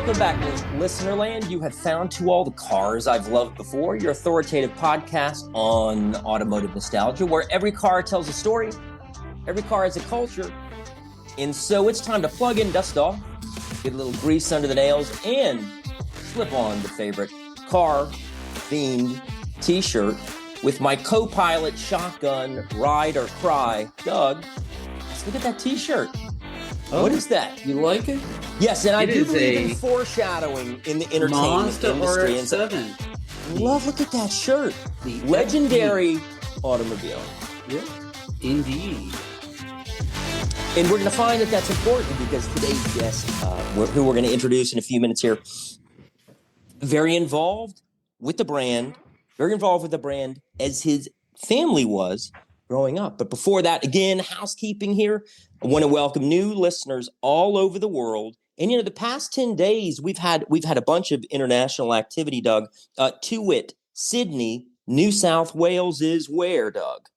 Welcome back, Listenerland. You have found To All the Cars I've Loved Before, your authoritative podcast on automotive nostalgia, where every car tells a story, every car has a culture, and so it's time to plug in, dust off, get a little grease under the nails, and slip on the favorite car-themed t-shirt with my co-pilot shotgun ride or cry. Doug, let's look at that t-shirt. Oh, what is that? You like it? Yes, and I do believe in foreshadowing in the entertainment Mazda industry. RX-7s. Look at that shirt. The legendary automobile. Yeah, indeed. And we're going to find that that's important because today's guest, who we're going to introduce in a few minutes here, very involved with the brand as his family was growing up. But before that, again, housekeeping here. I want to welcome new listeners all over the world. And, the past 10 days, we've had a bunch of international activity, Doug. To wit, Sydney, New South Wales is where, Doug?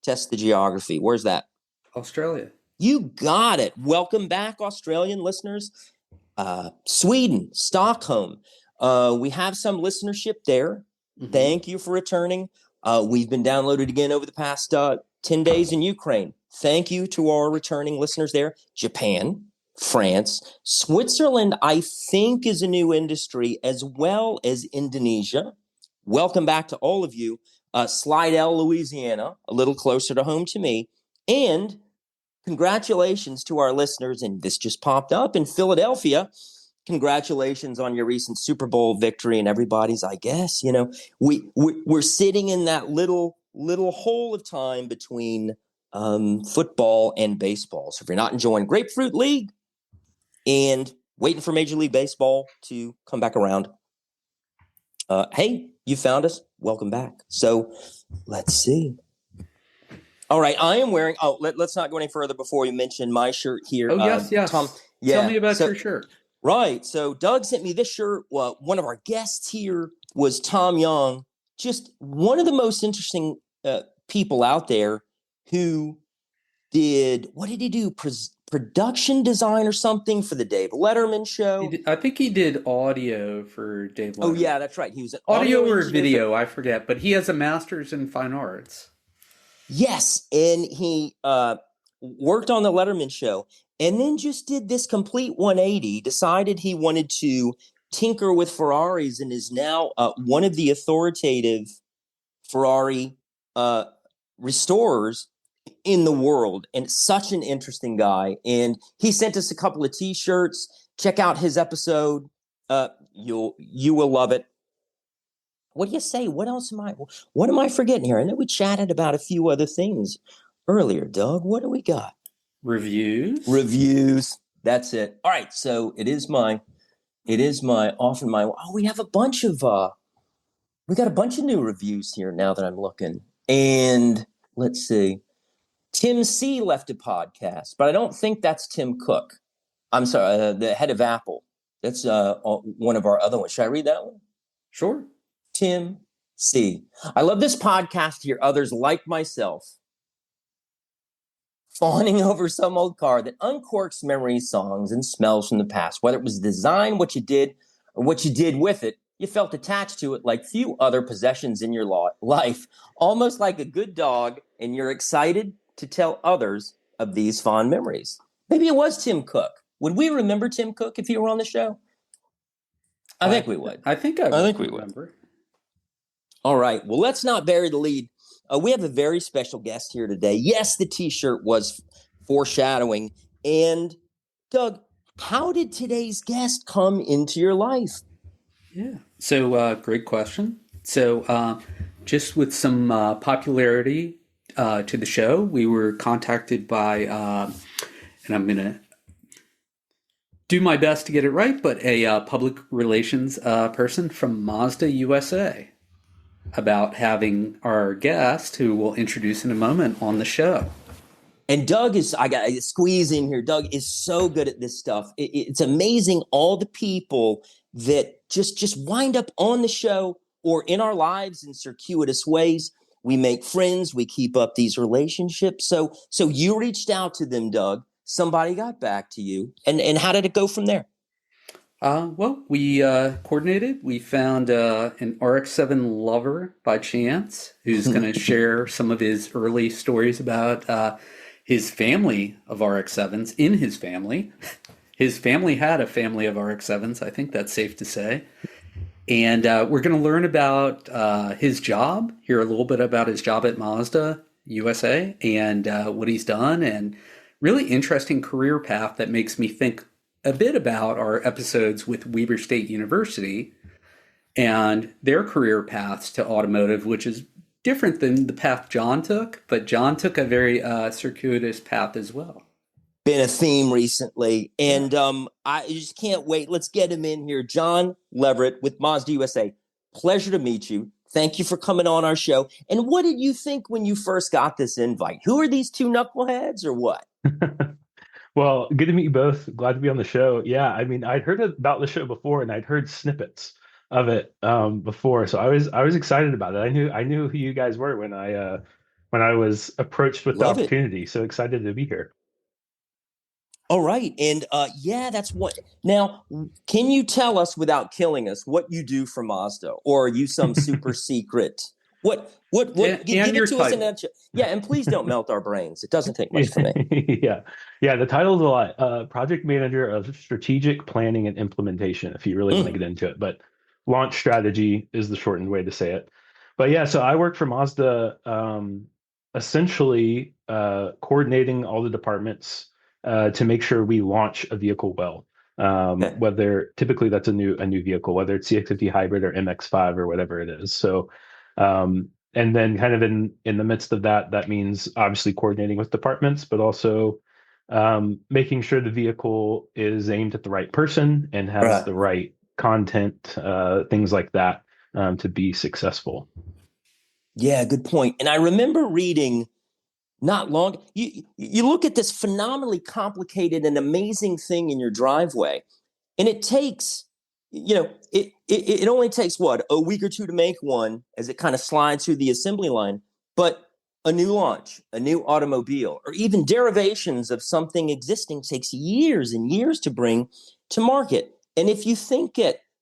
Test the geography. Where's that? Australia. You got it. Welcome back, Australian listeners. Sweden, Stockholm. We have some listenership there. Mm-hmm. Thank you for returning. We've been downloaded again over the past 10 days in Ukraine. Thank you to our returning listeners there. Japan, France, Switzerland, I think is a new industry, as well as Indonesia. Welcome back to all of you. Slidell, Louisiana, a little closer to home to me. And congratulations to our listeners, and this just popped up in Philadelphia. Congratulations on your recent Super Bowl victory, and everybody's, I guess, we're sitting in that little hole of time between football and baseball. So if you're not enjoying Grapefruit League and waiting for Major League Baseball to come back around, hey, you found us. Welcome back. So let's see. All right, I am wearing. Let's not go any further before you mention my shirt here. Oh yes. Tom, Tell me about your shirt. Right. So Doug sent me this shirt. Well, one of our guests here was Tom Young, just one of the most interesting people out there who did, what did he do? Production design or something for the Dave Letterman show. I think he did audio for Dave Letterman. Oh, yeah, that's right. He was an audio or video, I forget, but he has a master's in fine arts. Yes, and he worked on the Letterman show. And then just did this complete 180, decided he wanted to tinker with Ferraris, and is now one of the authoritative Ferrari restorers in the world. And such an interesting guy. And he sent us a couple of T-shirts. Check out his episode. You will love it. What do you say? What am I forgetting here? I know we chatted about a few other things earlier, Doug. What do we got? Reviews. That's it. All right. So we have a bunch of, we got a bunch of new reviews here now that I'm looking. And let's see. Tim C left a podcast, but I don't think that's Tim Cook. I'm sorry, the head of Apple. That's one of our other ones. Should I read that one? Sure. Tim C. I love this podcast to hear others like myself fawning over some old car that uncorks memories, songs, and smells from the past. Whether it was the design, what you did, or what you did with it, you felt attached to it like few other possessions in your life, almost like a good dog, and you're excited to tell others of these fond memories. Maybe it was Tim Cook. Would we remember Tim Cook if he were on the show? I think we would. I think we would. All right. Well, let's not bury the lead. We have a very special guest here today. Yes, the T-shirt was foreshadowing. And Doug, how did today's guest come into your life? Yeah. So great question. So just with some popularity to the show, we were contacted by, and I'm going to do my best to get it right, but a public relations person from Mazda USA, about having our guest, who we'll introduce in a moment, on the show. And Doug is, I got to squeeze in here. Doug is so good at this stuff. It's amazing all the people that just wind up on the show or in our lives in circuitous ways. We make friends. We keep up these relationships. So you reached out to them, Doug. Somebody got back to you. And how did it go from there? Well, we coordinated. We found an RX-7 lover by chance who's going to share some of his early stories about his family of RX-7s in his family. His family had a family of RX-7s. I think that's safe to say. And we're going to learn about his job, hear a little bit about his job at Mazda USA and what he's done, and really interesting career path that makes me think a bit about our episodes with Weber State University and their career paths to automotive, which is different than the path John took, but John took a very circuitous path as well. Been a theme recently, Yeah. and I just can't wait. Let's get him in here. Jon Leverett with Mazda USA. Pleasure to meet you. Thank you for coming on our show. And what did you think when you first got this invite? Who are these two knuckleheads or what? Well, good to meet you both. Glad to be on the show. Yeah, I mean, I'd heard about the show before, and I'd heard snippets of it before, so I was excited about it. I knew who you guys were when I was approached with the Love it. opportunity. So excited to be here. All right. And yeah, that's what. Now, can you tell us without killing us what you do for Mazda? Or are you some super secret? Give And it your to us in title. that. Yeah. And please don't melt our brains. It doesn't take much for me. Yeah, yeah. The title's a lot. Project Manager of Strategic Planning and Implementation, if you really want to Mm. get into it. But launch strategy is the shortened way to say it. But yeah, so I work for Mazda, essentially coordinating all the departments to make sure we launch a vehicle well. Okay. Whether typically that's a new vehicle, whether it's CX-50 hybrid or MX-5 or whatever it is. So and then kind of in the midst of that, that means obviously coordinating with departments, but also making sure the vehicle is aimed at the right person and has Right. the right content, things like that, to be successful. Yeah. Good point. And I remember reading not long. You look at this phenomenally complicated and amazing thing in your driveway, and it takes it only takes what, a week or two to make one as it kind of slides through the assembly line, but a new launch, a new automobile, or even derivations of something existing takes years and years to bring to market. And if you think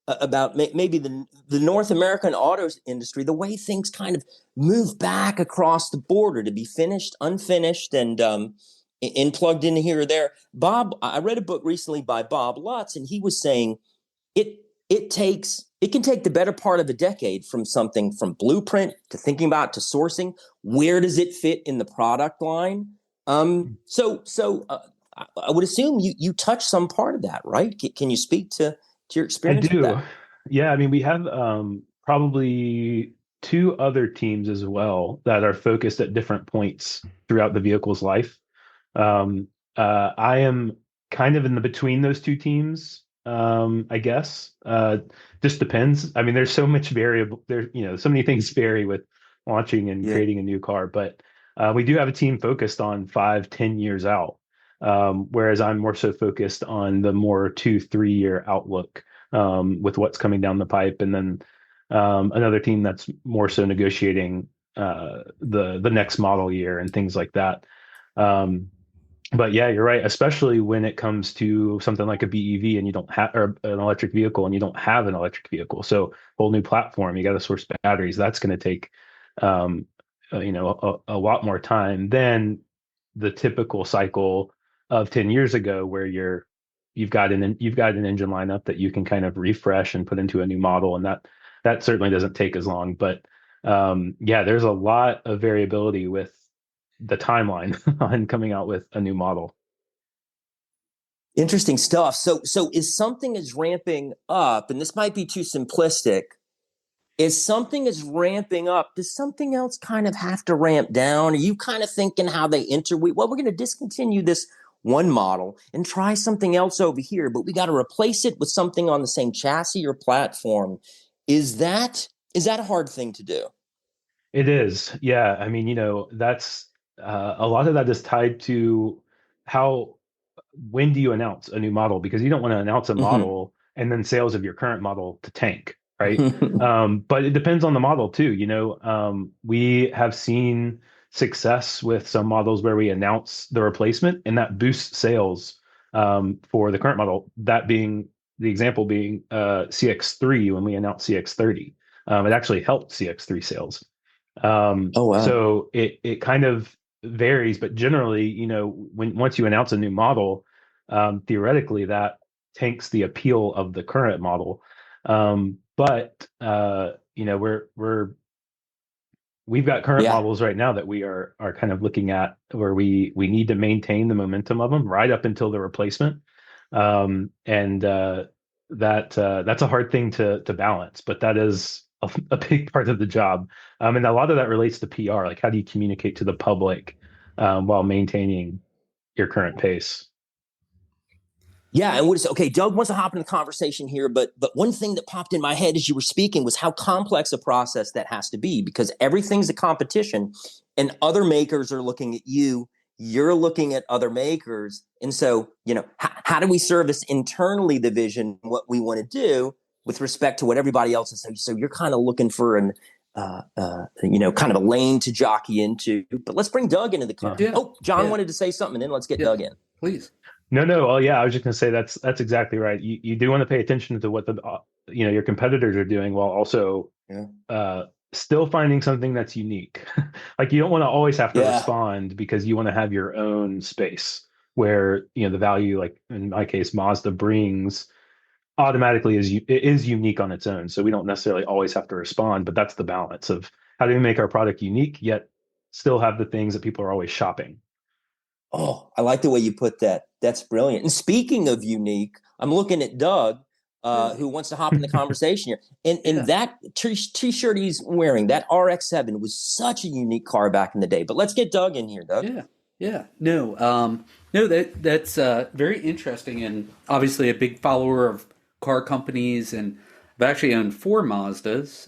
about maybe the North American auto industry, the way things kind of move back across the border to be finished, unfinished, and plugged in here or there. I read a book recently by Bob Lutz, and he was saying it it can take the better part of a decade from something from blueprint to thinking about to sourcing. Where does it fit in the product line? I would assume you touch some part of that, right? Can you speak to your I experience with do. that? Yeah, I mean, we have probably two other teams as well that are focused at different points throughout the vehicle's life. I am kind of in the between those two teams, I guess. Just depends. I mean, there's so much variable there, so many things vary with launching and Yeah. creating a new car, but we do have a team focused on 5, 10 years out. Whereas I'm more so focused on the more 2, 3 year outlook, with what's coming down the pipe, and then another team that's more so negotiating the next model year and things like that. Um, but yeah, you're right, especially when it comes to something like a BEV and you don't have, or an electric vehicle and you don't have an electric vehicle. So whole new platform, you got to source batteries. That's going to take, um, a lot more time than the typical cycle of 10 years ago, where you've got an engine lineup that you can kind of refresh and put into a new model. And that certainly doesn't take as long. But yeah, there's a lot of variability with the timeline on coming out with a new model. Interesting stuff. So is something is ramping up, and this might be too simplistic. Is something is ramping up, does something else kind of have to ramp down? Are you kind of thinking how they interweave? Well, we're going to discontinue this one model and try something else over here, but we got to replace it with something on the same chassis or platform. Is that a hard thing to do? It is. Yeah. I mean, that's a lot of that is tied to how when do you announce a new model? Because you don't want to announce a Mm-hmm. model and then sales of your current model to tank, right? But it depends on the model too. We have seen success with some models where we announce the replacement and that boosts sales, for the current model. That being the example being CX3 when we announced CX30. It actually helped CX3 sales. Oh wow. So it kind of varies, but generally, once you announce a new model, theoretically that tanks the appeal of the current model. But we've got current Yeah. models right now that we are kind of looking at where we need to maintain the momentum of them right up until the replacement. And that's a hard thing to balance, but that is a big part of the job. And a lot of that relates to PR. Like, how do you communicate to the public while maintaining your current pace? Yeah, and okay, Doug wants to hop in the conversation here, but one thing that popped in my head as you were speaking was how complex a process that has to be, because everything's a competition and other makers are looking at you, you're looking at other makers. And so, how do we service internally the vision, what we want to do with respect to what everybody else is saying? So you're kind of looking for an kind of a lane to jockey into. But let's bring Doug into the conversation. Yeah. Oh, John wanted to say something, and then let's get Doug in. Please. No. Oh, yeah. I was just going to say that's exactly right. You do want to pay attention to what your competitors are doing, while also still finding something that's unique. Like, you don't want to always have to respond, because you want to have your own space where the value, like in my case, Mazda brings automatically is unique on its own. So we don't necessarily always have to respond, but that's the balance of how do we make our product unique yet still have the things that people are always shopping. Oh, I like the way you put that. That's brilliant. And speaking of unique, I'm looking at Doug, who wants to hop in the conversation here. And that t-shirt he's wearing, that RX-7, was such a unique car back in the day. But let's get Doug in here, Doug. Yeah. No, that's very interesting, and obviously a big follower of car companies. And I've actually owned 4 Mazdas,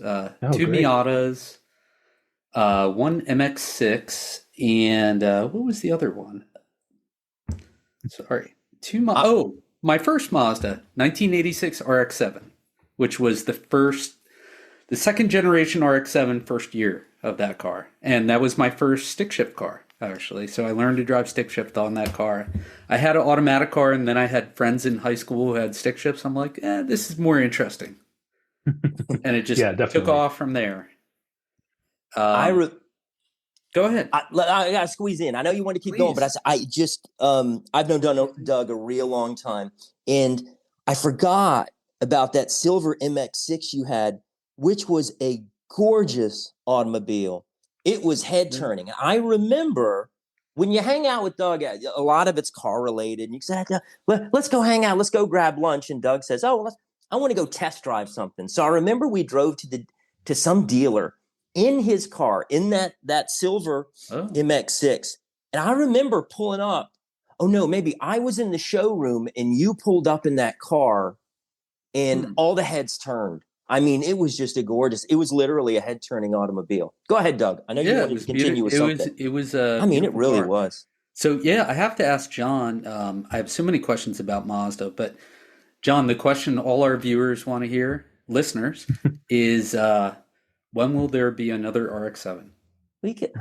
2 great. Miatas, 1 MX-6, and what was the other one? Sorry. My first Mazda, 1986 RX-7, which was the second generation RX-7 first year of that car. And that was my first stick shift car, actually. So I learned to drive stick shift on that car. I had an automatic car, and then I had friends in high school who had stick shifts. I'm like, this is more interesting. And it just took off from there. Go ahead. I got to squeeze in. I know you want to keep going, but I've known Doug a real long time. And I forgot about that silver MX-6 you had, which was a gorgeous automobile. It was head turning. I remember when you hang out with Doug, a lot of it's car related. And you said, let's go hang out. Let's go grab lunch. And Doug says, I want to go test drive something. So I remember we drove to some dealer in his car, in that silver MX-6. And I remember pulling up. Oh, no, maybe I was in the showroom and you pulled up in that car and all the heads turned. I mean, it was just it was literally a head-turning automobile. Go ahead, Doug. I know you wanted to continue with something. It was it really was. So, I have to ask John. I have so many questions about Mazda, but John, the question all our viewers want to hear, listeners, is when will there be another RX-7? We can't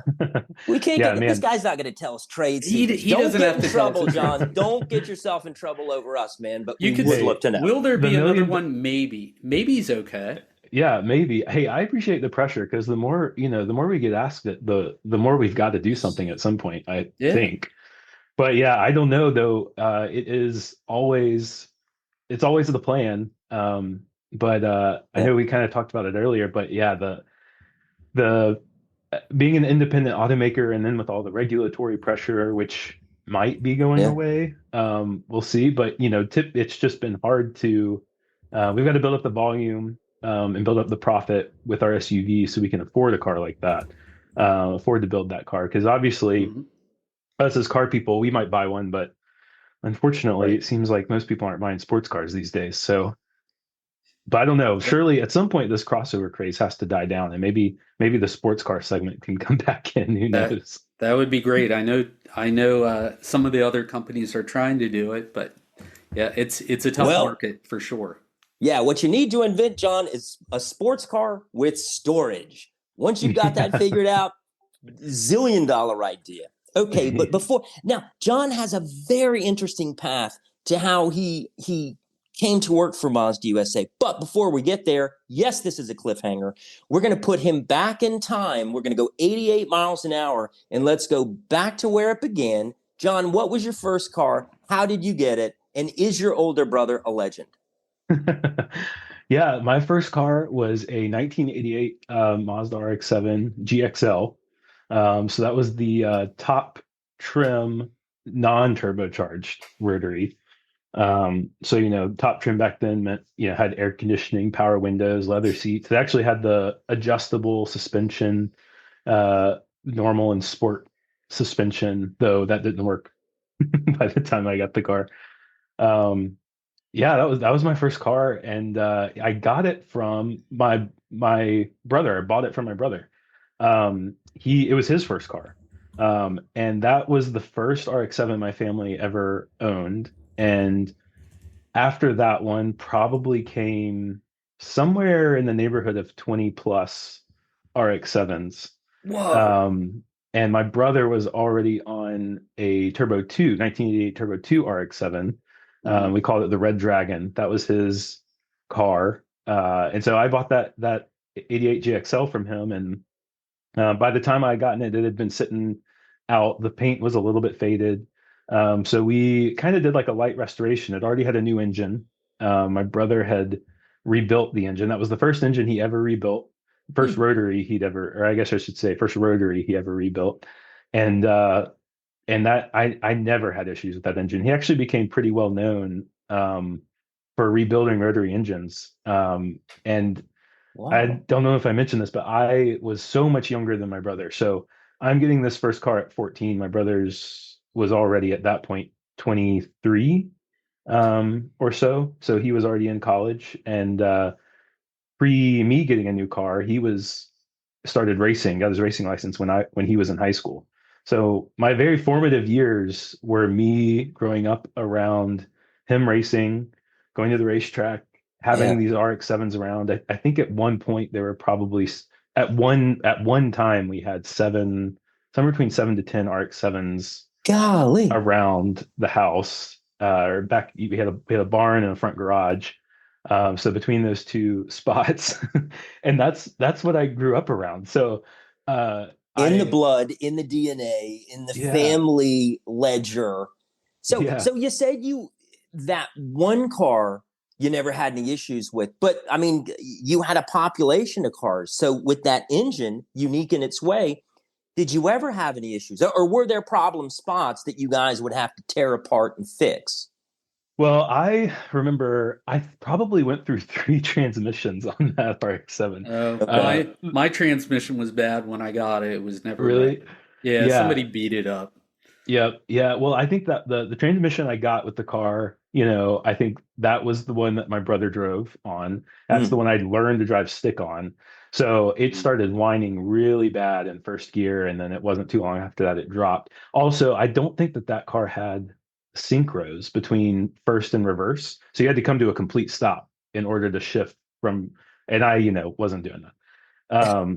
get this guy's not going to tell us trade secrets. He doesn't have to trouble, John. Don't get yourself in trouble over us, man. But you would look to know. Will there be another one? Maybe. Maybe's okay. Yeah, maybe. Hey, I appreciate the pressure, because the more we get asked it, the more we've got to do something at some point, I think. But I don't know though. It's always the plan. But I know we kind of talked about it earlier, but the being an independent automaker, and then with all the regulatory pressure, which might be going away, we'll see. But it's just been hard to. We've got to build up the volume and build up the profit with our SUV, so we can afford a car like that, afford to build that car. Because obviously, us as car people, we might buy one, but unfortunately, it seems like most people aren't buying sports cars these days. So. But I don't know. Surely at some point this crossover craze has to die down, and maybe the sports car segment can come back in. Who knows? That would be great. I know. Some of the other companies are trying to do it, but it's a tough market for sure. Yeah, what you need to invent, John, is a sports car with storage. Once you've got that figured out, zillion-dollar idea. Okay, but John has a very interesting path to how he came to work for Mazda USA. But before we get there, yes, this is a cliffhanger. We're going to put him back in time. We're going to go 88 miles an hour, and let's go back to where it began. Jon, what was your first car? How did you get it? And is your older brother a legend? Yeah, my first car was a 1988 Mazda RX-7 GXL. So that was the top trim non-turbocharged rotary. So top trim back then meant had air conditioning, power windows, leather seats. It actually had the adjustable suspension, normal and sport suspension, though that didn't work by the time I got the car. Um, yeah, that was my first car, and I got it from my brother. I bought it from my brother. It was his first car, and that was the first RX-7 my family ever owned. And after that one, probably came somewhere in the neighborhood of 20 plus RX-7s. Whoa. And my brother was already on a Turbo 2, 1988 Turbo 2 RX-7. We called it the Red Dragon. That was his car. And so I bought that 88 GXL from him. And by the time I had gotten it, it had been sitting out. The paint was a little bit faded. So we kind of did like a light restoration. It already had a new engine. My brother had rebuilt the engine. That was the first engine he ever rebuilt. First rotary he'd ever, or I guess I should say, first rotary he ever rebuilt. And that I never had issues with that engine. He actually became pretty well known for rebuilding rotary engines. And I Wow. don't know if I mentioned this, but I was so much younger than my brother. So I'm getting this first car at 14. My brother's was already at that point 23 or so. So he was already in college. And pre me getting a new car, he was started racing, got his racing license when he was in high school. So my very formative years were me growing up around him racing, going to the racetrack, having Yeah. these RX-7s around. I think at one point there were probably at one time we had somewhere between 7 to 10 RX-7s Golly. around the house. Or back, we had a barn and a front garage. So between those two spots, and that's what I grew up around. So uh, In the I blood, in the DNA, in the yeah family ledger. So yeah so you said that one car you never had any issues with, but I mean you had a population of cars. So with that engine, unique in its way, did you ever have any issues? Or were there problem spots that you guys would have to tear apart and fix? well, I remember I probably went through three transmissions on that RX-7. Okay. Uh, My transmission was bad when I got it. It was never right. really? Yeah, Yeah. somebody beat it up. Yeah, yeah. Well, I think that the transmission I got with the car, I think that was the one that my brother drove on. That's the Hmm. one I learned to drive stick on. So it started whining really bad in first gear, and then it wasn't too long after that it dropped. Also, I don't think that car had synchros between first and reverse, so you had to come to a complete stop in order to shift from. And I, wasn't doing that.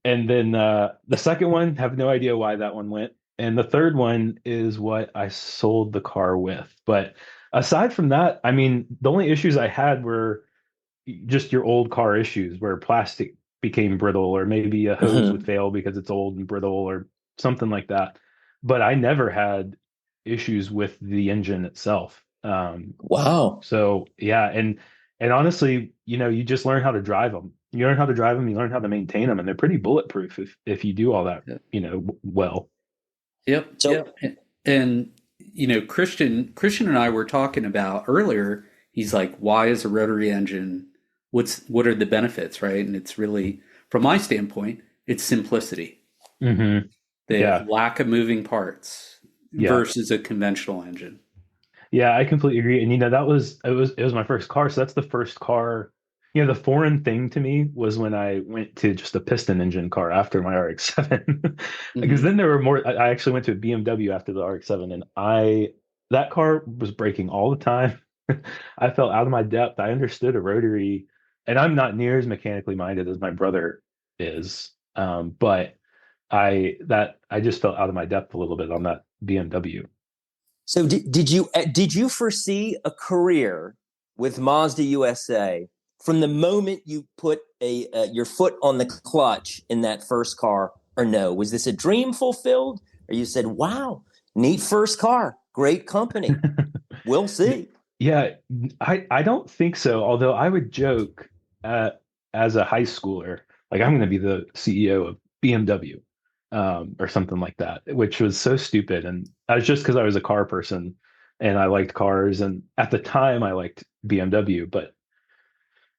And then the second one, have no idea why that one went. And the third one is what I sold the car with. But aside from that, I mean, the only issues I had were just your old car issues where plastic became brittle, or maybe a hose would Mhm. fail because it's old and brittle, or something like that. But I never had issues with the engine itself. Wow. So yeah, and honestly, you just learn how to drive them. You learn how to drive them, you learn how to maintain them, and they're pretty bulletproof if you do all that, Yep, well. yep, So yep. And Christian and I were talking about earlier. He's like, "Why is a rotary engine? What are the benefits, right?" And it's really, from my standpoint, it's simplicity, Hmm. the Yeah, lack of moving parts yeah, versus a conventional engine. yeah. I completely agree. And it was my first car, so that's the first car. The foreign thing to me was when I went to just a piston engine car after my RX-7, because Hmm. then there were more. I actually went to a BMW after the RX-7, and that car was braking all the time. I felt out of my depth. I understood a rotary, and I'm not near as mechanically minded as my brother is. But I just felt out of my depth a little bit on that BMW. did you foresee a career with Mazda USA, from the moment you put your foot on the clutch in that first car, or no? Was this a dream fulfilled, or you said, "Wow, neat first car, great company, we'll see"? Yeah, I don't think so. Although I would joke as a high schooler, like I'm going to be the CEO of BMW, or something like that, which was so stupid. And I was just because I was a car person and I liked cars, and at the time I liked BMW, but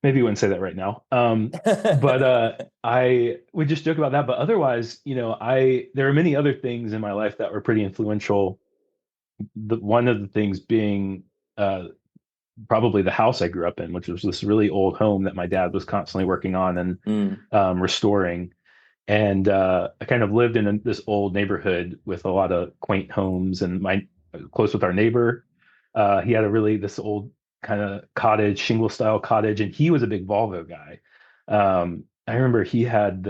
maybe you wouldn't say that right now. But I would just joke about that. But otherwise, I there are many other things in my life that were pretty influential. One of the things being uh, probably the house I grew up in, which was this really old home that my dad was constantly working on and Mm, restoring. And I kind of lived in this old neighborhood with a lot of quaint homes, and my close with our neighbor. He had this old kind of cottage, shingle style cottage, and he was a big Volvo guy. I remember he had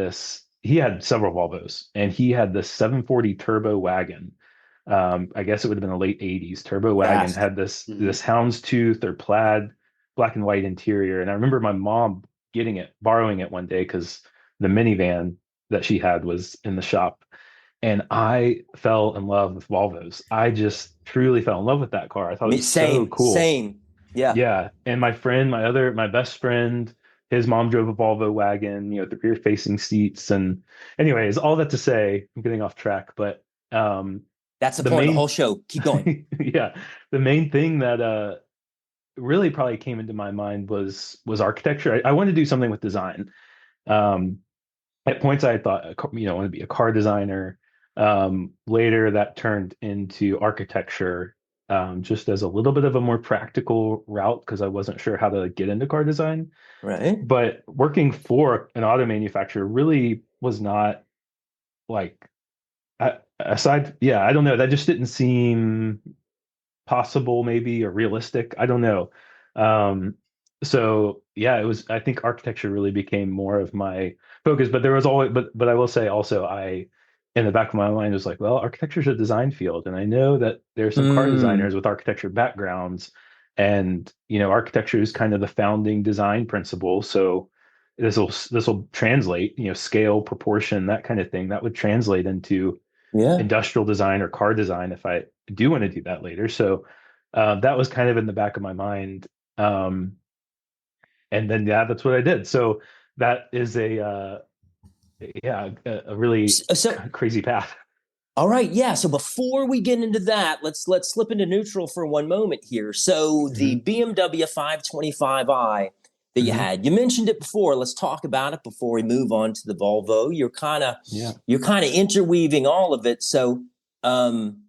several Volvos, and he had this 740 turbo wagon. I guess it would have been the late 80s. Turbo wagon gosh, had this Mhm. this houndstooth or plaid black and white interior. And I remember my mom borrowing it one day because the minivan that she had was in the shop. And I fell in love with Volvos. I just truly fell in love with that car. I thought it was so same, cool. same, yeah. Yeah. And my best friend, his mom drove a Volvo wagon, the rear facing seats. And anyways, all that to say, I'm getting off track, but That's the the point of the whole main, show. Keep going. yeah, the main thing that really probably came into my mind was architecture. I wanted to do something with design. Um, at points I thought, I want to be a car designer. Later that turned into architecture, just as a little bit of a more practical route because I wasn't sure how to get into car design. Right. But working for an auto manufacturer really was not like, I don't know, that just didn't seem possible maybe or realistic. I don't know. Um, so yeah, I think architecture really became more of my focus, but there was always, but I will say also in the back of my mind was like, well, architecture is a design field. And I know that there's some car Mm, designers with architecture backgrounds, and, architecture is kind of the founding design principle. So this will translate, scale, proportion, that kind of thing that would translate into yeah. industrial design or car design if I do want to do that later. So that was kind of in the back of my mind. Um, and then yeah, that's what I did. So that is a really So, crazy path. all right, yeah. So before we get into that, let's slip into neutral for one moment here. So the Hmm. BMW 525i that you Hmm. had, you mentioned it before. Let's talk about it before we move on to the Volvo. Yeah. You're kind of interweaving all of it. Um,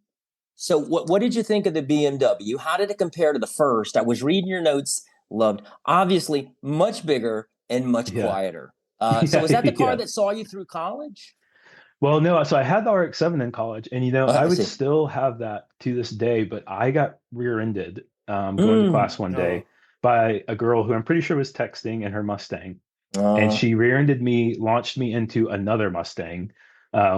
so what did you think of the BMW? How did it compare to the first? I was reading your notes. Loved, obviously, much bigger and much Yeah. quieter. So Yeah. was that the car Yeah. that saw you through college? Well, no, so I had the RX-7 in college, and I I would see. still have that to this day, but I got rear-ended going to Mm. class one Oh, day by a girl who I'm pretty sure was texting in her Mustang. And Uh, she rear-ended me, launched me into another Mustang,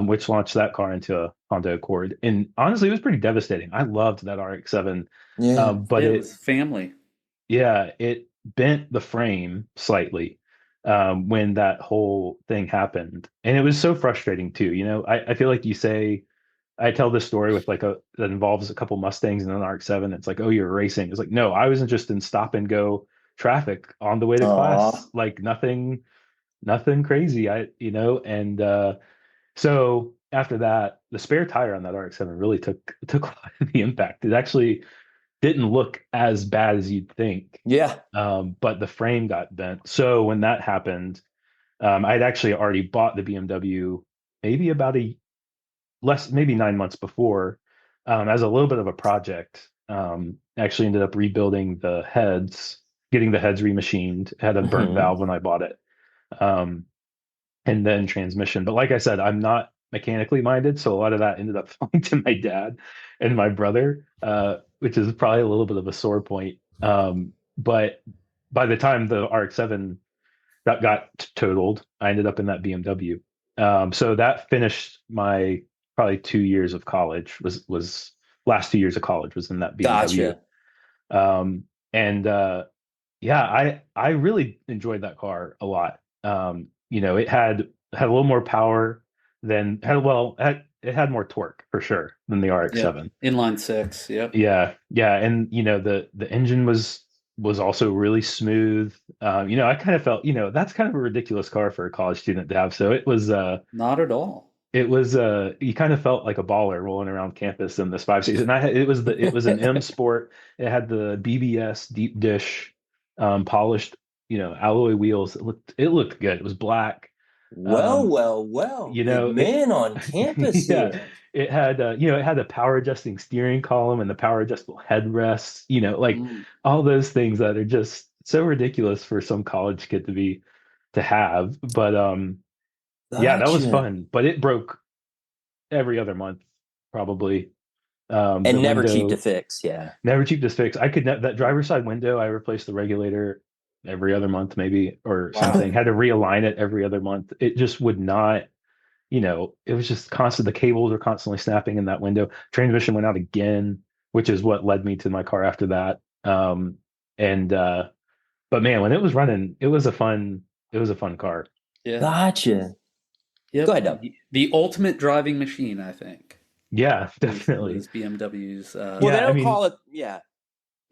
which launched that car into a Honda Accord. And honestly, it was pretty devastating. I loved that RX-7, yeah. but yeah, it was family. it bent the frame slightly when that whole thing happened, and it was so frustrating too. I feel like I tell this story with that involves a couple Mustangs and an RX-7. It's like, oh, you're racing. It's like, no, I was just in stop and go traffic on the way to Aw. class, like nothing crazy. And so after that, the spare tire on that RX-7 really took a lot of the impact. It actually didn't look as bad as you'd think, Yeah. but the frame got bent. So when that happened, I'd actually already bought the BMW maybe about maybe 9 months before, as a little bit of a project. Actually ended up rebuilding the heads, getting the heads remachined. Had a burnt Hmm. valve when I bought it. Um, and then transmission. But like I said, I'm not mechanically minded, so a lot of that ended up falling to my dad and my brother, which is probably a little bit of a sore point. But by the time the RX-7 that got totaled, I ended up in that BMW. So that finished my probably 2 years of college. Was last 2 years of college was in that BMW. Gotcha. Um, and Yeah, I really enjoyed that car a lot. It had a little more power than had well it had more torque for sure than the Yep. RX-7. Inline six. Yep. Yeah, yeah, and the engine was also really smooth. I kind of felt that's kind of a ridiculous car for a college student to have. So Not at all. it was you kind of felt like a baller rolling around campus in this 5 series. And it was an M Sport. It had the BBS deep dish polished alloy wheels. It looked good. It was black. Well, Um, well, well, big it man on campus yeah, here. it had the power adjusting steering column and the power adjustable headrests, like Mm, all those things that are just so ridiculous for some college kid to have. But yeah, that was Gotcha. fun, but it broke every other month, probably. The And never cheap to window fix. Yeah. never cheap to fix. That driver's side window, I replaced the regulator every other month, maybe, or wow. something. Had to realign it every other month. It just would not, it was just constant. The cables were constantly snapping in that window. Transmission went out again, which is what led me to my car after that. And but man, when it was running, it was a fun car. Yeah. Gotcha. Go Yep. ahead, Doug. The ultimate driving machine, I think. Yeah, Those definitely. BMWs. Well, they Yeah, I don't mean, call it. Yeah.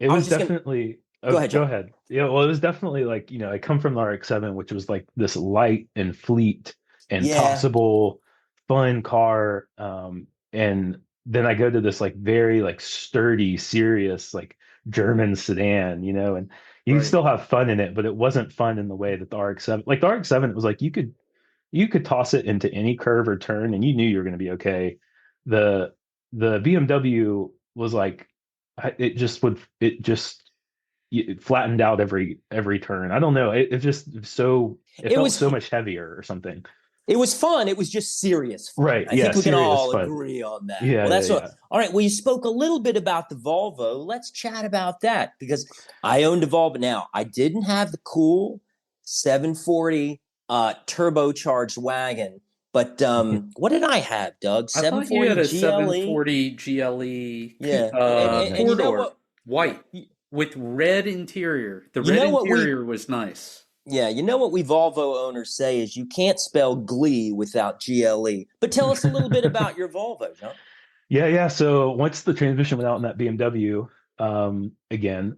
it I was was just going to definitely. go Oh, ahead, go John. ahead. Yeah, well, it was definitely like, I come from the RX-7, which was like this light and fleet and Yeah. tossable, fun car. And then I go to this like very like sturdy, serious, like German sedan, and you Right. still have fun in it, but it wasn't fun in the way that the RX-7, like the RX-7, it was like you could toss it into any curve or turn and you knew you were going to be okay. The the BMW was like it flattened out every turn. I don't know. It It felt was so much heavier or something. it was fun. It was just serious fun. Right. I Yeah, think we can serious all fun. agree on that. Yeah, Well, yeah, that's yeah. all right. Well, you spoke a little bit about the Volvo. Let's chat about that because I owned a Volvo. Now, I didn't have the cool 740 turbocharged wagon, but what did I have, Doug? I thought you 740 had a GLE? 740 GLE Yeah. And four you know door, what? white with red interior. The You red know what we interior was nice. Yeah, you know what we Volvo owners say is you can't spell glee without GLE. But tell us a little bit about your Volvo, John. Yeah, yeah. So once the transmission went out in that BMW, again,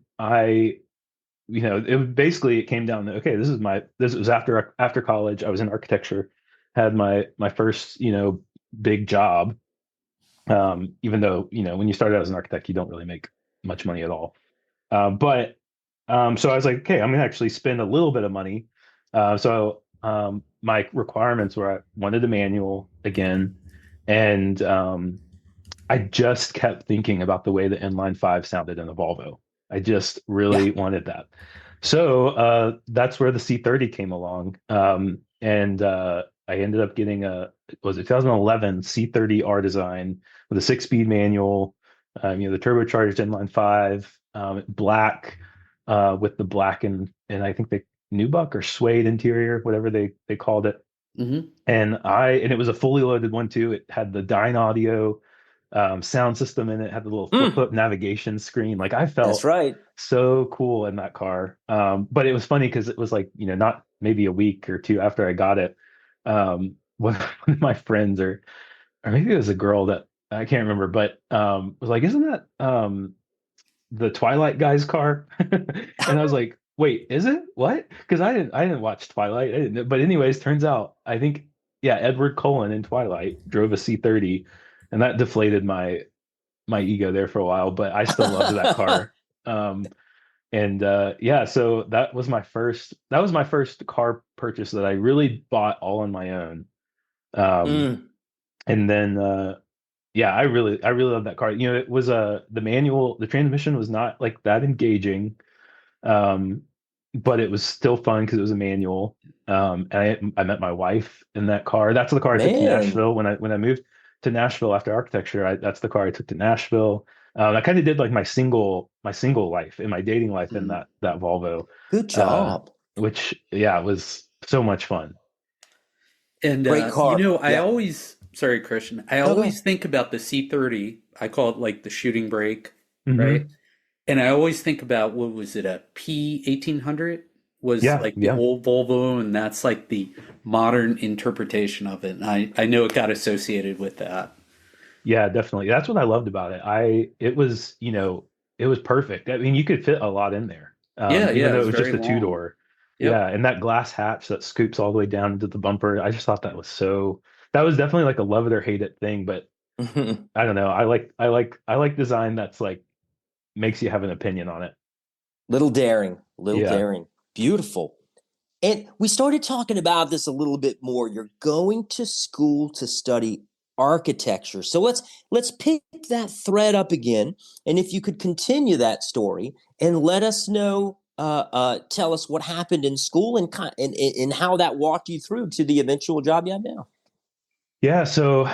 it came down to, okay, this was after college. I was in architecture, had my first, big job. Even though, when you start out as an architect, you don't really make much money at all. But so I was like, okay, I'm gonna actually spend a little bit of money. So my requirements were I wanted a manual again, and I just kept thinking about the way the inline five sounded in a Volvo. I just Yeah. really wanted that. So that's where the C30 came along, and I ended up getting was it 2011 C30 R design with a six-speed manual, the turbocharged inline five, black, with the black and I think the nubuck or suede interior, whatever they called it. Hmm. And it was a fully loaded one too. It had the Dyne Audio sound system in it, had the little flip Mm, up navigation screen. Like I that's felt right. so cool in that car. But it was funny because it was like, not maybe a week or two after I got it. One of my friends or maybe it was a girl that I can't remember, but was like, isn't that the Twilight guy's car? And I was like, wait, is it? What? Because I didn't watch Twilight. I didn't, but anyways, turns out I think, yeah, Edward Cullen in Twilight drove a C30, and that deflated my ego there for a while, but I still loved that car. Um, and yeah, so that was my first car purchase that I really bought all on my own. Um, Mm, and then yeah, I really love that car. It was the transmission was not like that engaging, um, but it was still fun because it was a manual. And I met my wife in that car. That's the car I took to man. Nashville when I moved to Nashville after architecture. That's the car I took to Nashville. I kind of did like my single life and my dating life in Hmm. that Volvo, Good uh, job. which yeah was so much fun. And Great car. I Yeah. always, sorry, Christian, I No, go always ahead. think about the C30. I call it like the shooting brake, Hmm. right? And I always think about, what was it, a P1800 was Yeah, like the yeah. old Volvo, and that's like the modern interpretation of it. And I know it got associated with that. Yeah, definitely. That's what I loved about it. It was, it was perfect. I mean, you could fit a lot in there, Yeah, even yeah, it though it was was very just a two long. door. Yeah, Yep. and that glass hatch that scoops all the way down into the bumper. I just thought that was definitely like a love it or hate it thing. But I don't know. I like design that's like makes you have an opinion on it. Little daring, little Yeah. daring. Beautiful. And we started talking about this a little bit more. You're going to school to study architecture. So let's pick that thread up again. And if you could continue that story and let us know, tell us what happened in school and how that walked you through to the eventual job you have now. Yeah, so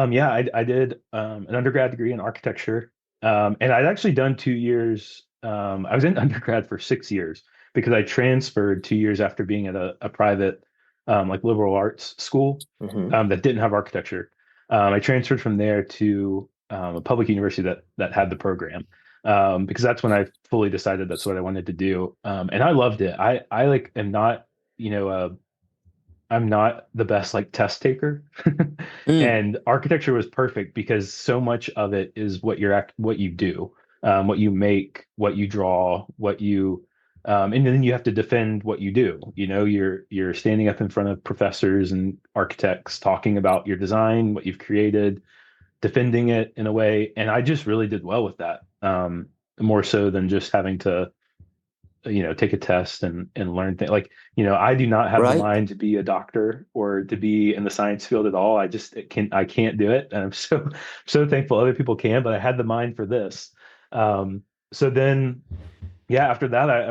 yeah, I did an undergrad degree in architecture, and I'd actually done 2 years. I was in undergrad for 6 years because I transferred 2 years after being at a private like liberal arts school Mm-hmm. that didn't have architecture. I transferred from there to a public university that had the program because that's when I fully decided that's what I wanted to do, and I loved it. I like am not you know I'm not the best like test taker. Mm, And architecture was perfect because so much of it is what you do, what you make, what you draw, and then you have to defend what you do. You're standing up in front of professors and architects talking about your design, what you've created, defending it in a way. And I just really did well with that. More so than just having to take a test and learn things like I do not have the right. mind to be a doctor or to be in the science field at all. I can't do it, and I'm so thankful other people can, but I had the mind for this. So then yeah, after that I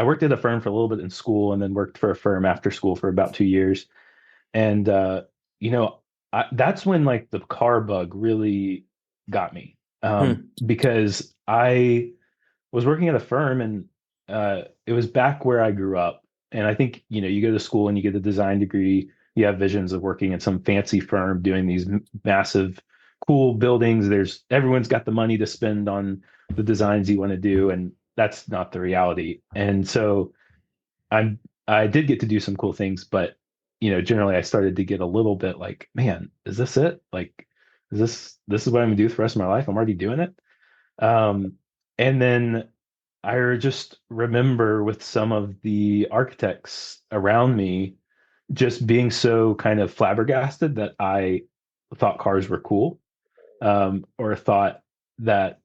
worked at a firm for a little bit in school and then worked for a firm after school for about 2 years. And you know that's when like the car bug really got me, Hmm. because I was working at a firm, and it was back where I grew up. And I think, you go to school and you get a design degree, you have visions of working in some fancy firm doing these massive, cool buildings. Everyone's got the money to spend on the designs you want to do, and that's not the reality. And so I'm I did get to do some cool things, but generally I started to get a little bit like, man, is this it? Like, is what I'm gonna do for the rest of my life? I'm already doing it. Um, and then I just remember with some of the architects around me just being so kind of flabbergasted that I thought cars were cool, or thought that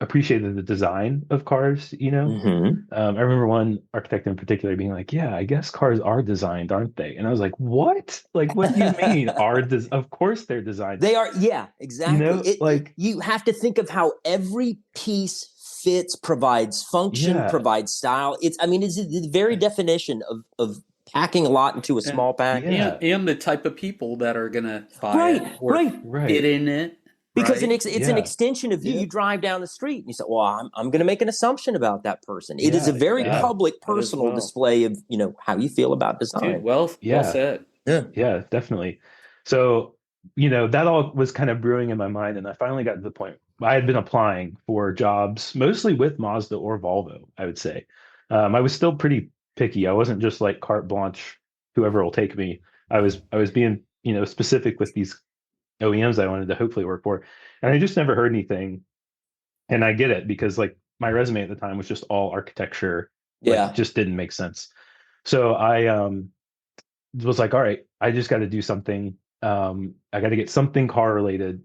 appreciated the design of cars. Mm-hmm. I remember one architect in particular being like, "Yeah, I guess cars are designed, aren't they?" And I was like, "What? Like, what do you mean of course they're designed." They are, yeah, exactly. Like, You have to think of how every piece fits, provides function, yeah, provides style. I mean, it's the very definition of packing a lot into a And, small package. yeah, and the type of people that are gonna buy Right, it or right. fit right, in it, Because right? it's an yeah, extension of you. Yep. You drive down the street and you say, "Well, I'm going to make an assumption about that person." It is a yeah, very yeah, Yeah, public, that as personal well. display of how you feel about Dude, design. well yeah. said. Yeah. Yeah, definitely. So, that all was kind of brewing in my mind, and I finally got to the point. I had been applying for jobs mostly with Mazda or Volvo, I would say. I was still pretty picky. I wasn't just like carte blanche, whoever will take me. I was being, specific with these OEMs I wanted to hopefully work for. And I just never heard anything. And I get it because like my resume at the time was just all architecture, like Yeah. just didn't make sense. So I was like, all right, I just got to do something. I got to get something car related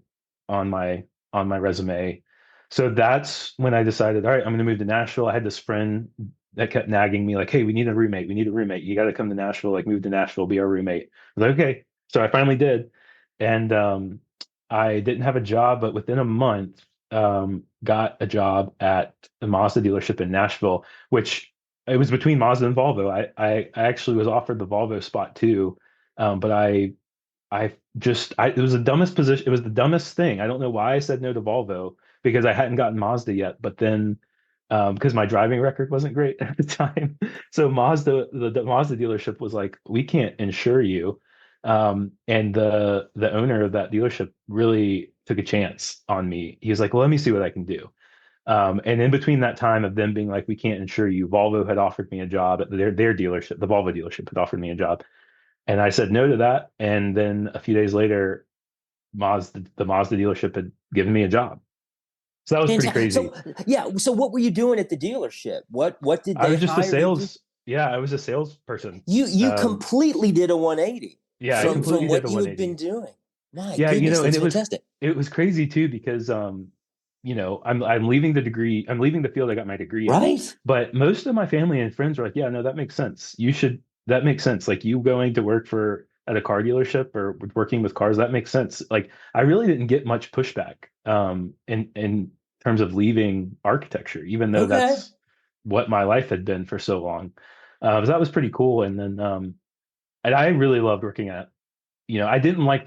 on my resume. So that's when I decided, all right, I'm going to move to Nashville. I had this friend that kept nagging me like, hey, we need a roommate. We need a roommate. You got to come to Nashville, like move to Nashville, be our roommate. I was like, okay. So I finally did. And I didn't have a job, but within a month, got a job at the Mazda dealership in Nashville, which it was between Mazda and Volvo. I actually was offered the Volvo spot too, but it was the dumbest position. It was the dumbest thing. I don't know why I said no to Volvo because I hadn't gotten Mazda yet. But then, because my driving record wasn't great at the time, so the Mazda dealership was like, "We can't insure you," and the owner of that dealership really took a chance on me. He was like, "Well, let me see what I can do." And in between that time of them being like, we can't insure you, Volvo had offered me a job at their dealership. The Volvo dealership had offered me a job, and I said no to that. And then a few days later, the Mazda dealership had given me a job. So that was pretty Fantastic. crazy. So yeah, so what were you doing at the dealership? What did I they was just a hire you to do? sales. Yeah, I was a salesperson. You Um, completely did a 180 yeah, I from completely did what the you had been 180. doing. My Yeah, goodness, and that's fantastic. it was crazy too because I'm leaving the degree, I'm leaving the field I got my degree in. Right? But most of my family and friends were like, yeah, no, that makes sense. That makes sense. Like you going to work for at a car dealership or working with cars, that makes sense. Like I really didn't get much pushback in terms of leaving architecture, even though Okay. that's what my life had been for so long. So that was pretty cool. And then and I really loved working at, I didn't like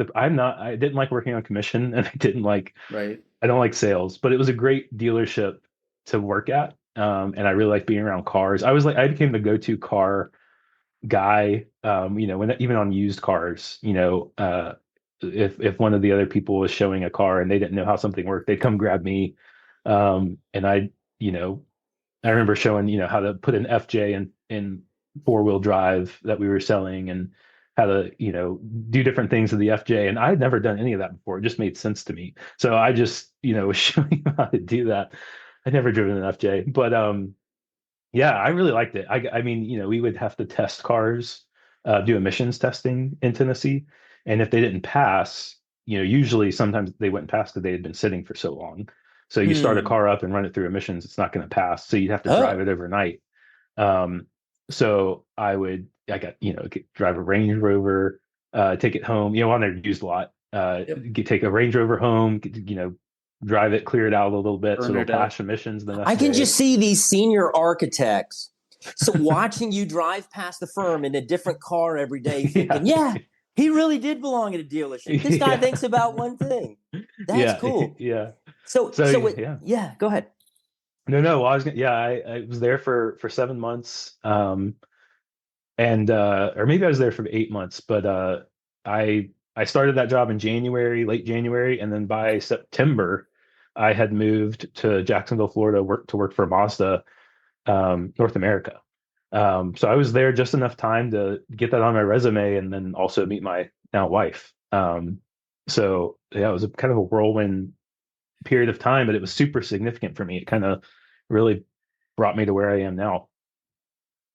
working on commission and Right. I don't like sales, but it was a great dealership to work at. And I really like being around cars. I became the go-to car guy, even on used cars, if one of the other people was showing a car and they didn't know how something worked, they'd come grab me. And you know, I remember showing, how to put an FJ in four-wheel drive that we were selling and how to, do different things with the FJ. And I had never done any of that before. It just made sense to me. So I just, was showing him how to do that. I'd never driven an FJ, but yeah, I really liked it. I mean, we would have to test cars, do emissions testing in Tennessee. And if they didn't pass, usually sometimes they wouldn't pass because they had been sitting for so long. So you start a Hmm. car up and run it through emissions, it's not going to pass. So you'd have to drive Oh, it overnight. Um, so drive a Range Rover, take it home, on there used a lot, Yep. take a Range Rover home, drive it, clear it out a little bit so Burned it'll it up. pass emissions the I next can day. just see these senior architects. So watching you drive past the firm in a different car every day, Yeah. thinking, yeah, he really did belong at a dealership. This guy Yeah. thinks about one thing. That's Yeah. cool. Yeah. So, So so it, yeah. yeah, go ahead. No. Well, I was there for 7 months. And or maybe I was there for 8 months, but I started that job in January, late January, and then by September, I had moved to Jacksonville, Florida, to work for Mazda, North America. So I was there just enough time to get that on my resume and then also meet my now wife. So yeah, it was a kind of a whirlwind period of time, but it was super significant for me. It kind of really brought me to where I am now.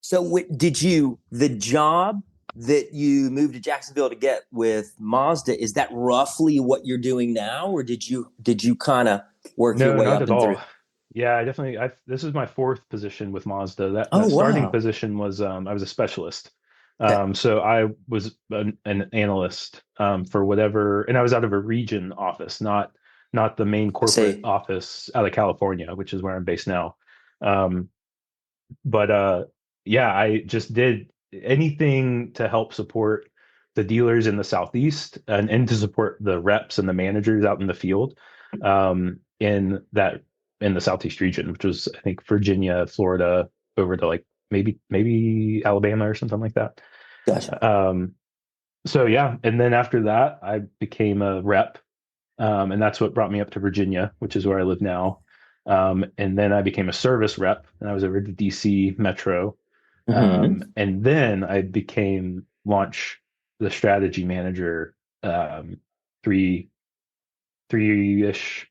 So, did you the job that you moved to Jacksonville to get with Mazda? Is that roughly what you're doing now, or did you kind of work your No, way not up at and through? all. Yeah, I definitely. This is my fourth position with Mazda. That Oh starting wow. position was I was a specialist. Okay. So I was an analyst for whatever, and I was out of a region office, not the main I corporate see. office out of California, which is where I'm based now. Um, but yeah, I just did anything to help support the dealers in the Southeast and to support the reps and the managers out in the field in the Southeast region, which was I think Virginia, Florida, over to like maybe Alabama or something like that. Gotcha. Um, so yeah, and then after that, I became a rep, and that's what brought me up to Virginia, which is where I live now. And then I became a service rep, and I was over at the DC Metro. Hmm. And then I became the strategy manager, three three-ish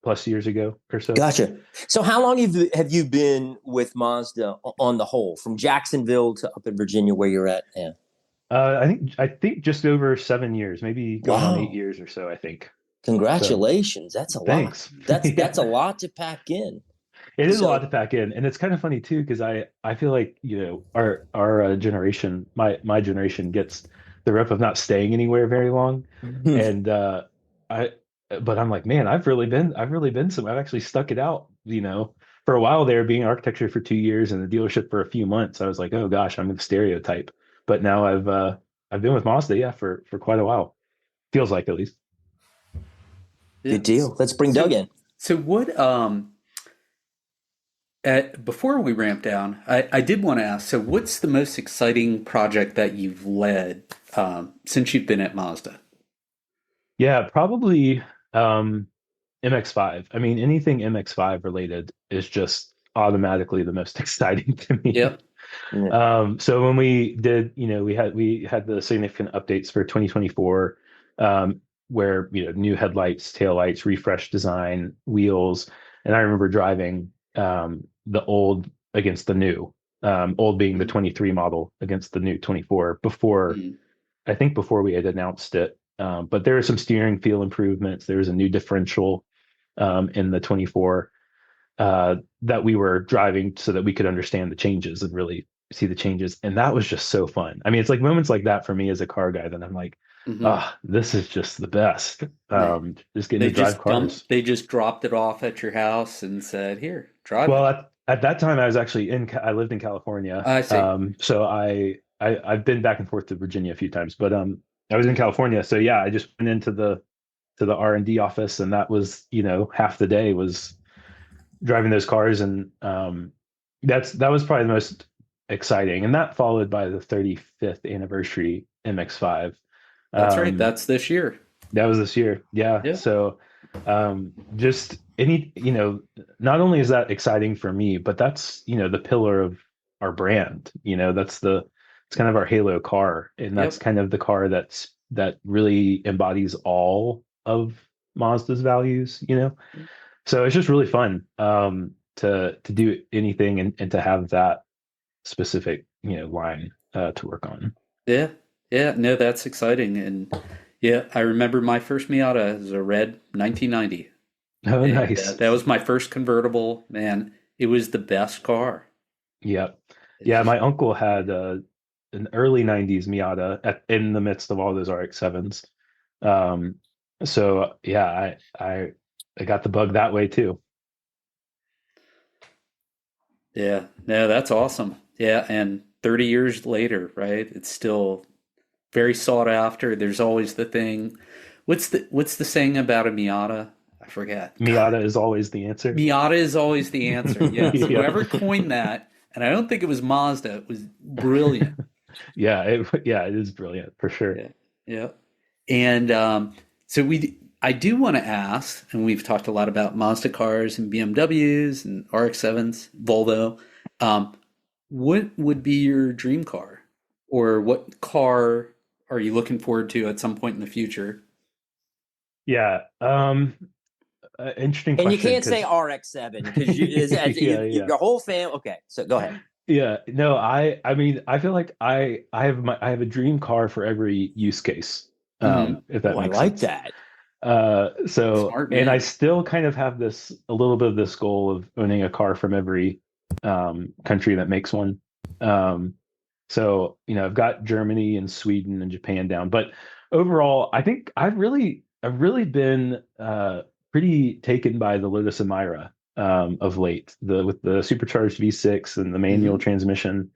plus years ago or so. Gotcha. So how long have you been with Mazda on the whole, from Jacksonville to up in Virginia where you're at now? I think just over 7 years, maybe going on eight Wow. years or so, I think. So Congratulations. That's a lot. thanks. That's a Yeah. lot to pack in. It is a lot to So pack in, and it's kind of funny too because I feel like our generation, my generation gets the rep of not staying anywhere very long, and I but I'm like, man, I've actually stuck it out, for a while there, being architecture for 2 years and the dealership for a few months. I was like, oh gosh, I'm the stereotype, but now I've been with Mazda, yeah, for quite a while, feels like, at least. good Yeah. deal. Let's bring Doug So, in. so what, before we ramp down, I did want to ask, so what's the most exciting project that you've led since you've been at Mazda? Yeah, probably. Um, MX-5. I mean, anything MX-5 related is just automatically the most exciting to me. Yep. Yeah. So when we did, we had the significant updates for 2024, where new headlights, taillights, refreshed design, wheels, and I remember driving the old against the new, old being the Mhm. 23 model against the new 24 before, Mhm. I think before we had announced it. But there were some steering feel improvements. There was a new differential in the 24 that we were driving so that we could understand the changes and really see the changes. And that was just so fun. I mean, it's like moments like that for me as a car guy that I'm like, Mhm. ah, this is just the best. Just getting to drive cars. They just dropped it off at your house and said, "Here, drive Well, it." at that time, I was actually I lived in California. I see. So I've been back and forth to Virginia a few times, but I was in California. So yeah, I just went into the R&D office, and that was, half the day was driving those cars. And that was probably the most exciting. And that followed by the 35th anniversary MX-5. That's right. Um, That's this year. that was this year. Yeah. Yeah. So just not only is that exciting for me, but that's, the pillar of our brand. It's kind of our halo car. And that's Yep. kind of the car that really embodies all of Mazda's values. So it's just really fun to do anything and to have that specific, line to work on. Yeah. Yeah. No, that's exciting. And yeah, I remember my first Miata was a red 1990. Oh, And nice. that was my first convertible. Man, it was the best car. Yeah. It Yeah, just, my uncle had an early 90s Miata in the midst of all those RX-7s. Um, so yeah, I got the bug that way too. yeah. No, that's awesome. Yeah. And 30 years later, right? It's still very sought after. There's always the thing. What's the saying about a Miata? I forget. God, Miata is always the answer. Miata is always the answer. Yes. Yeah. Whoever coined that, and I don't think it was Mazda, it was brilliant. Yeah, it is brilliant for sure. Yeah. Yeah. And so I do want to ask, and we've talked a lot about Mazda cars and BMWs and RX-7s, Volvo. Um, what would be your dream car? Or what car are you looking forward to at some point in the future? Yeah. Interesting And you question can't say because RX-7 because yeah, yeah. your whole fam. Okay, so go ahead. Yeah, no, I mean, I feel like I have a dream car for every use case, Hmm. if Oh, that I makes like sense. that. So, Smart and I man. still kind of have a little bit of this goal of owning a car from every country that makes one. Um, so, I've got Germany and Sweden and Japan down, but overall, I think I've really been pretty taken by the Lotus Emira of late, with the supercharged V6 and the manual Hmm. transmission.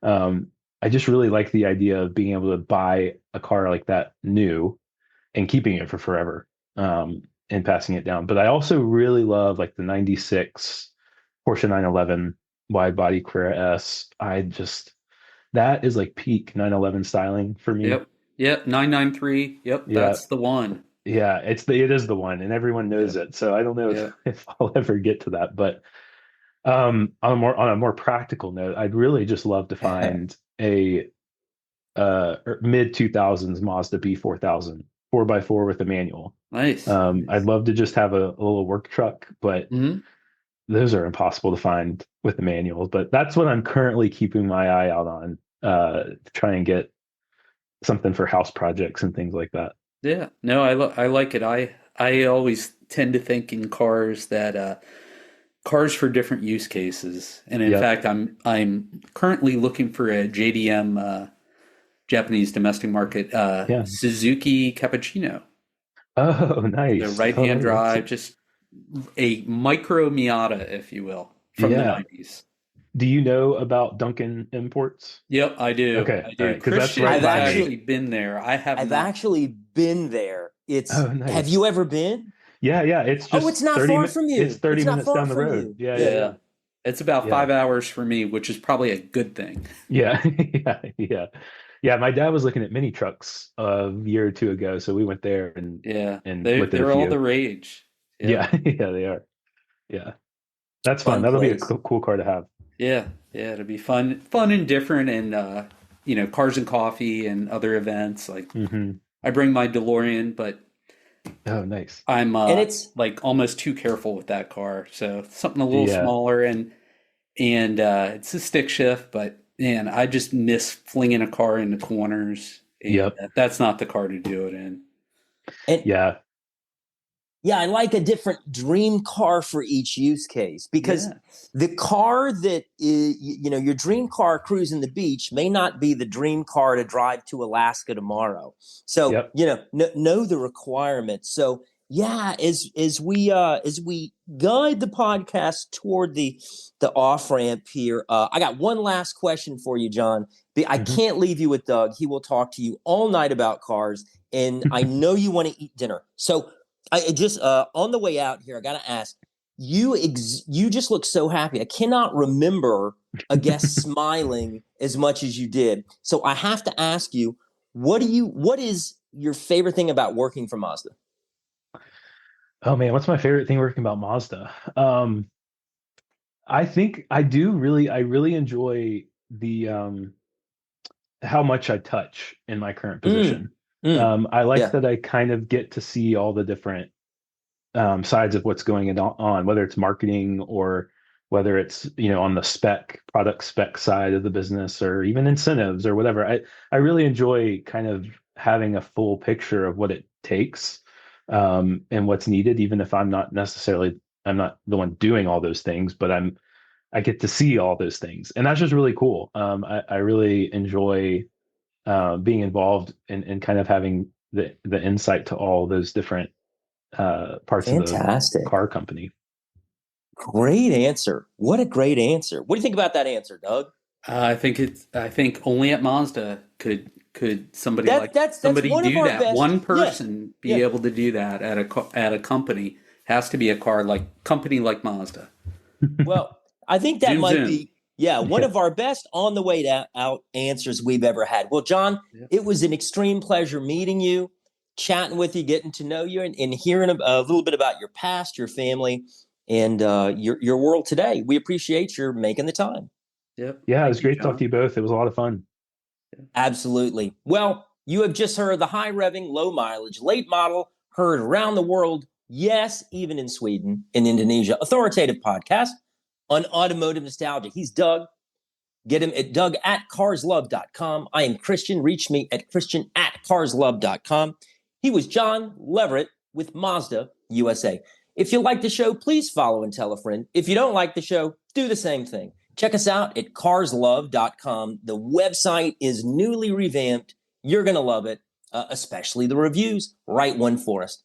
Um, I just really like the idea of being able to buy a car like that new and keeping it for forever, and passing it down. But I also really love like the 96 Porsche 911 wide body Carrera S. That is like peak 911 styling for me. Yep. Yep. 993. Yep. Yeah. That's the one. Yeah, it is the one, and everyone knows Yep. it. So I don't know if, Yep. if I'll ever get to that. But on a more practical note, I'd really just love to find a mid 2000s Mazda B4000 4x4 with a manual. Nice. I'd Nice. love to just have a little work truck, but Hmm. those are impossible to find with the manuals. But that's what I'm currently keeping my eye out on, to try and get something for house projects and things like that. Yeah. No, I like it. I always tend to think in cars that cars for different use cases. And in Yep. fact, I'm currently looking for a JDM Japanese domestic market Yeah. Suzuki Cappuccino. Oh, The nice. Oh, right-hand that's drive, just a micro Miata, if you will, from the yeah. 90s. Do you know about Duncan Imports? Yep, I do. Okay. I All do. right. Because that's Christian right I've has by me. actually actually been there. I have I've not. actually been there. It's Oh, Have nice. you ever been? Yeah. Yeah. It's Oh, just it's not far from it's you. 30 It's not minutes far down the from road. you. Yeah. Yeah. Yeah. Yeah. Yeah. It's about Yeah. 5 hours for me, which is probably a good thing. Yeah. Yeah. Yeah. Yeah. My dad was looking at mini trucks a year or two ago. So we went there and, Yeah. and They looked at a they're all the few. rage. Yeah, yeah, they are. Yeah, that's fun. Fun That'll be a place. cool car to have. Yeah, yeah, it'll be fun and different, and cars and coffee and other events. Like Hmm. I bring my DeLorean, but Oh, nice. I'm And it's like almost too careful with that car. So something a little Yeah. smaller, and it's a stick shift, but man, I just miss flinging a car into corners, and Yep. that's not the car to do it in. and Yeah. yeah, I like a different dream car for each use case because Yes. the car that is, your dream car cruising the beach may not be the dream car to drive to Alaska tomorrow. So, Yep. know the requirements. So, yeah, as we guide the podcast toward the off ramp here, I got one last question for you, Jon. I Hmm. can't leave you with Doug. He will talk to you all night about cars, and I know you want to eat dinner. So I just on the way out here, I got to ask you. You just look so happy. I cannot remember a guest smiling as much as you did. So I have to ask you, what is your favorite thing about working for Mazda? Oh man, what's my favorite thing working about Mazda? I think I really enjoy the how much I touch in my current Mm, position. mm, I like yeah, that I kind of get to see all the different sides of what's going on, whether it's marketing or whether it's on the product spec side of the business, or even incentives or whatever. I really enjoy kind of having a full picture of what it takes, and what's needed, even if I'm not the one doing all those things, but I get to see all those things, and that's just really cool. I really enjoy being involved in kind of having the insight to all those different parts of the fantastic, car company. great answer. What a great answer. What do you think about that answer, Doug? I think only at Mazda could That's somebody one of do our that. best. One Yeah, person yeah. be able to do that at a company. Has to be a company like Mazda. Well, I think that Zoom might zoom. be, yeah, one Yeah. of our best on the way out answers we've ever had. Well, Jon, Yep. it was an extreme pleasure meeting you, chatting with you, getting to know you, and hearing a little bit about your past, your family, and your world today. We appreciate your making the time. Yep. Yeah, it was Thank you, great to talk to John. you both. It was a lot of fun. Absolutely. Well, you have just heard the high revving, low mileage, late model, heard around the world, yes, even in Sweden and Indonesia, authoritative podcast on automotive nostalgia. He's Doug. Get him at Doug at carslove.com. I am Christian. Reach me at Christian at carslove.com. He was Jon Leverett with Mazda USA. If you like the show, please follow and tell a friend. If you don't like the show, do the same thing. Check us out at carslove.com. The website is newly revamped. You're going to love it, especially the reviews. Write one for us.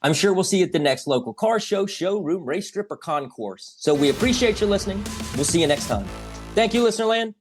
I'm sure we'll see you at the next local car show, showroom, race strip, or concourse. So we appreciate you listening. We'll see you next time. Thank you, listener land.